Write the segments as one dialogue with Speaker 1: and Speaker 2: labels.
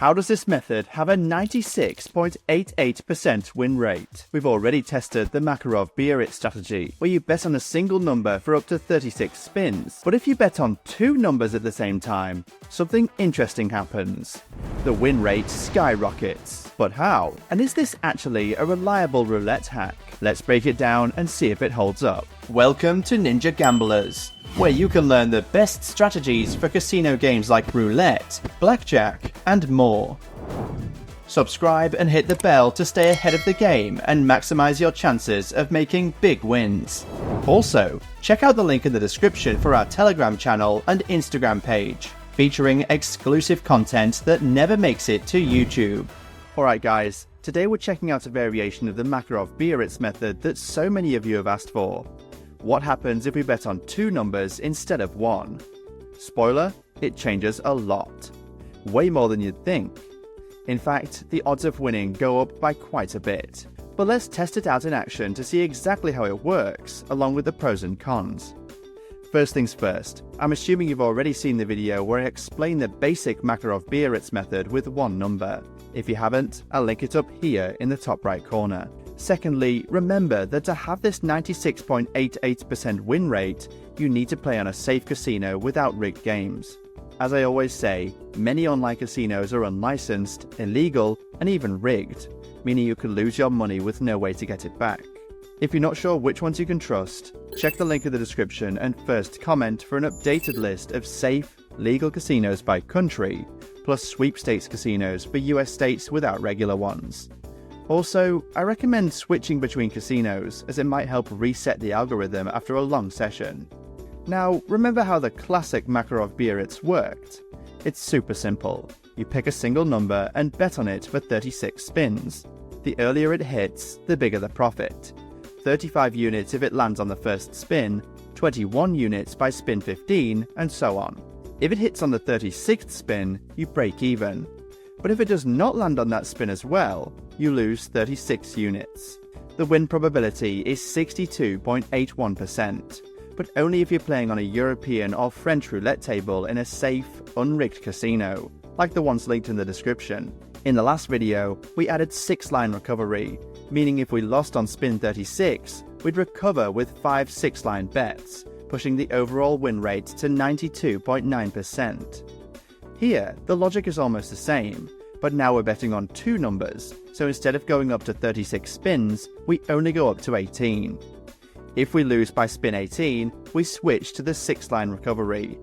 Speaker 1: How does this method have a 96.88% win rate? We've already tested the Makarov-Biarritz strategy, where you bet on a single number for up to 36 spins. But if you bet on two numbers at the same time, something interesting happens. The win rate skyrockets. But how? And is this actually a reliable roulette hack? Let's break it down and see if it holds up. Welcome to Ninja Gamblers, where you can learn the best strategies for casino games like roulette, blackjack, and more. Subscribe and hit the bell to stay ahead of the game and maximize your chances of making big wins. Also, check out the link in the description for our Telegram channel and Instagram page, featuring exclusive content that never makes it to YouTube. Alright guys, today we're checking out a variation of the Makarov-Biarritz method that so many of you have asked for. What happens if we bet on two numbers instead of one? Spoiler, it changes a lot. Way more than you'd think. In fact, the odds of winning go up by quite a bit. But let's test it out in action to see exactly how it works, along with the pros and cons. First things first, I'm assuming you've already seen the video where I explain the basic Makarov-Biarritz method with one number. If you haven't, I'll link it up here in the top right corner. Secondly, remember that to have this 96.88% win rate, you need to play on a safe casino without rigged games. As I always say, many online casinos are unlicensed, illegal, and even rigged, meaning you could lose your money with no way to get it back. If you're not sure which ones you can trust, check the link in the description and first comment for an updated list of safe, legal casinos by country, plus sweepstakes casinos for US states without regular ones. Also, I recommend switching between casinos, as it might help reset the algorithm after a long session. Now, remember how the classic Makarov-Biarritz worked? It's super simple. You pick a single number and bet on it for 36 spins. The earlier it hits, the bigger the profit. 35 units if it lands on the first spin, 21 units by spin 15, and so on. If it hits on the 36th spin, you break even. But if it does not land on that spin as well, you lose 36 units. The win probability is 62.81%, but only if you're playing on a European or French roulette table in a safe, unrigged casino, like the ones linked in the description. In the last video, we added 6-line recovery, meaning if we lost on spin 36, we'd recover with 5 6-line bets, pushing the overall win rate to 92.9%. Here, the logic is almost the same, but now we're betting on two numbers, so instead of going up to 36 spins, we only go up to 18. If we lose by spin 18, we switch to the 6-line recovery.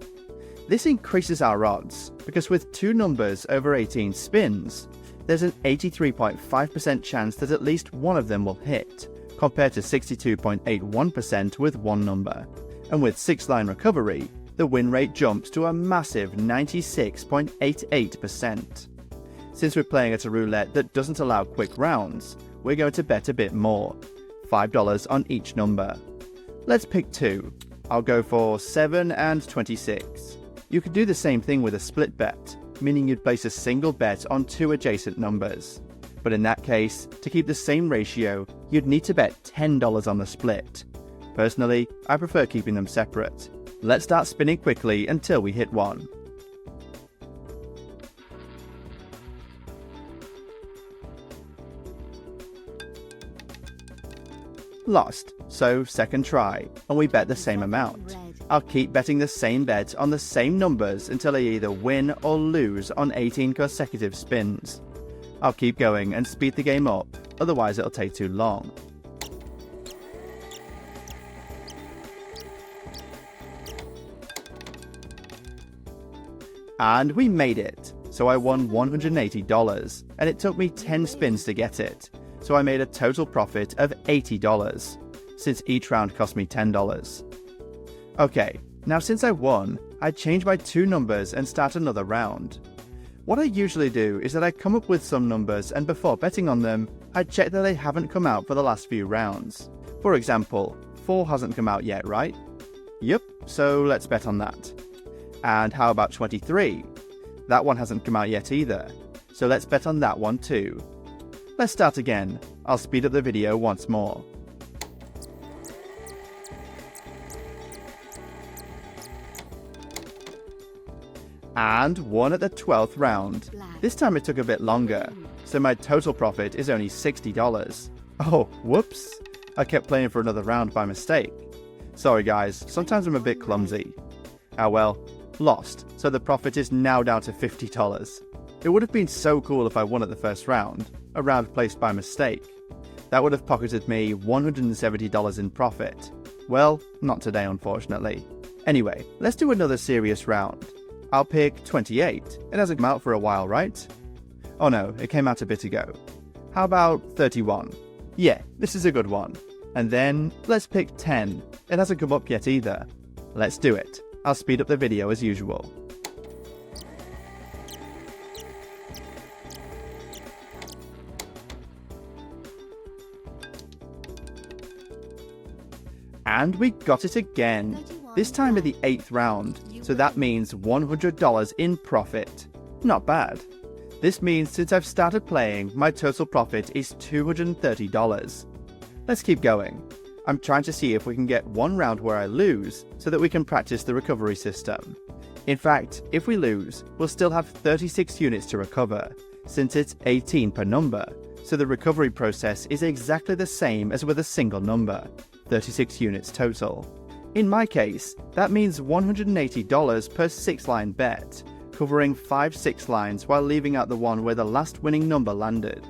Speaker 1: This increases our odds, because with two numbers over 18 spins, there's an 83.5% chance that at least one of them will hit, compared to 62.81% with one number. And with 6-line recovery, the win rate jumps to a massive 96.88%. Since we're playing at a roulette that doesn't allow quick rounds, we're going to bet a bit more, $5 on each number. Let's pick two. I'll go for 7 and 26. You could do the same thing with a split bet, meaning you'd place a single bet on two adjacent numbers. But in that case, to keep the same ratio, you'd need to bet $10 on the split. Personally, I prefer keeping them separate. Let's start spinning quickly until we hit one. Lost, so second try, and we bet the same amount. I'll keep betting the same bet on the same numbers until I either win or lose on 18 consecutive spins. I'll keep going and speed the game up, otherwise it'll take too long. And we made it! So I won $180, and it took me 10 spins to get it. So I made a total profit of $80, since each round cost me $10. Okay, now since I won, I'd change my two numbers and start another round. What I usually do is that I come up with some numbers and before betting on them, I check that they haven't come out for the last few rounds. For example, 4 hasn't come out yet, right? Yep, so let's bet on that. And how about 23? That one hasn't come out yet either, so let's bet on that one too. Let's start again. I'll speed up the video once more. And won at the 12th round. This time it took a bit longer, so my total profit is only $60. Oh, whoops. I kept playing for another round by mistake. Sorry guys, sometimes I'm a bit clumsy. Ah well, lost, so the profit is now down to $50. It would have been so cool if I won at the first round, a round placed by mistake. That would have pocketed me $170 in profit. Well, not today unfortunately. Anyway, let's do another serious round. I'll pick 28. It hasn't come out for a while, right? Oh no, it came out a bit ago. How about 31? Yeah, this is a good one. And then, let's pick 10. It hasn't come up yet either. Let's do it. I'll speed up the video as usual. And we got it again. This time in the 8th round, so that means $100 in profit. Not bad. This means since I've started playing, my total profit is $230. Let's keep going. I'm trying to see if we can get one round where I lose, so that we can practice the recovery system. In fact, if we lose, we'll still have 36 units to recover, since it's 18 per number, so the recovery process is exactly the same as with a single number, 36 units total. In my case, that means $180 per 6-line bet, covering 5 6 lines while leaving out the one where the last winning number landed.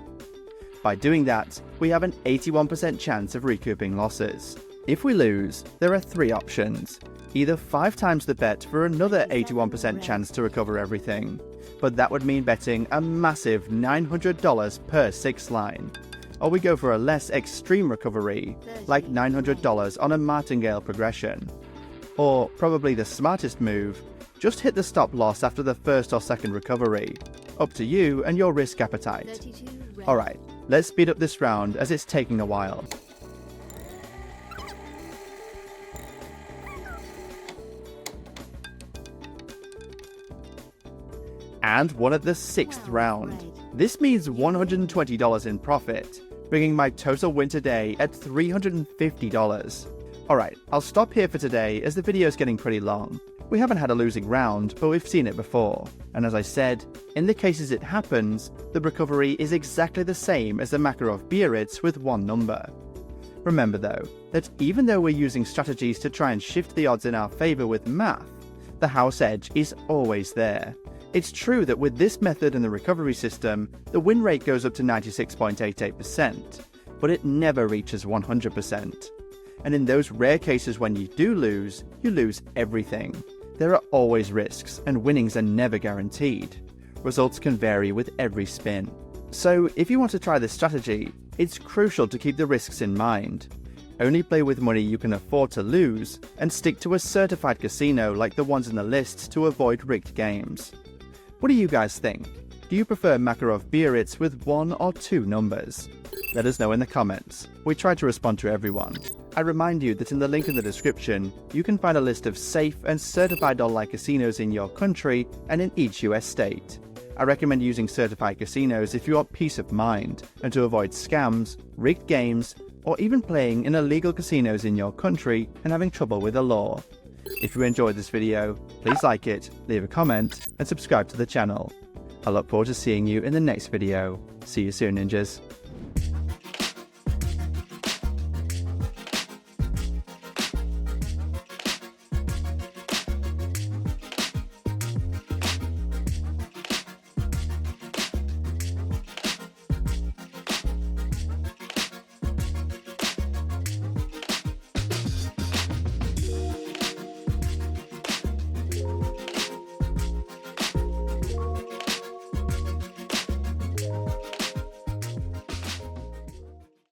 Speaker 1: By doing that, we have an 81% chance of recouping losses. If we lose, there are 3 options. Either 5 times the bet for another 81% chance to recover everything, but that would mean betting a massive $900 per 6-line. Or we go for a less extreme recovery, like $900 on a martingale progression. Or, probably the smartest move, just hit the stop loss after the first or second recovery. Up to you and your risk appetite. Alright, let's speed up this round as it's taking a while. And won at the 6th round. This means $120 in profit, bringing my total win today at $350. Alright, I'll stop here for today as the video is getting pretty long. We haven't had a losing round, but we've seen it before. And as I said, in the cases it happens, the recovery is exactly the same as the Makarov-Biarritz with one number. Remember though, that even though we're using strategies to try and shift the odds in our favour with math, the house edge is always there. It's true that with this method and the recovery system, the win rate goes up to 96.88%, but it never reaches 100%. And in those rare cases when you lose everything. There are always risks, and winnings are never guaranteed. Results can vary with every spin. So if you want to try this strategy, it's crucial to keep the risks in mind. Only play with money you can afford to lose, and stick to a certified casino like the ones in the list to avoid rigged games. What do you guys think? Do you prefer Makarov-Biarritz with 1 or 2 numbers? Let us know in the comments. We try to respond to everyone. I remind you that in the link in the description, you can find a list of safe and certified online casinos in your country and in each US state. I recommend using certified casinos if you want peace of mind and to avoid scams, rigged games, or even playing in illegal casinos in your country and having trouble with the law. If you enjoyed this video, please like it, leave a comment, and subscribe to the channel. I look forward to seeing you in the next video. See you soon, ninjas.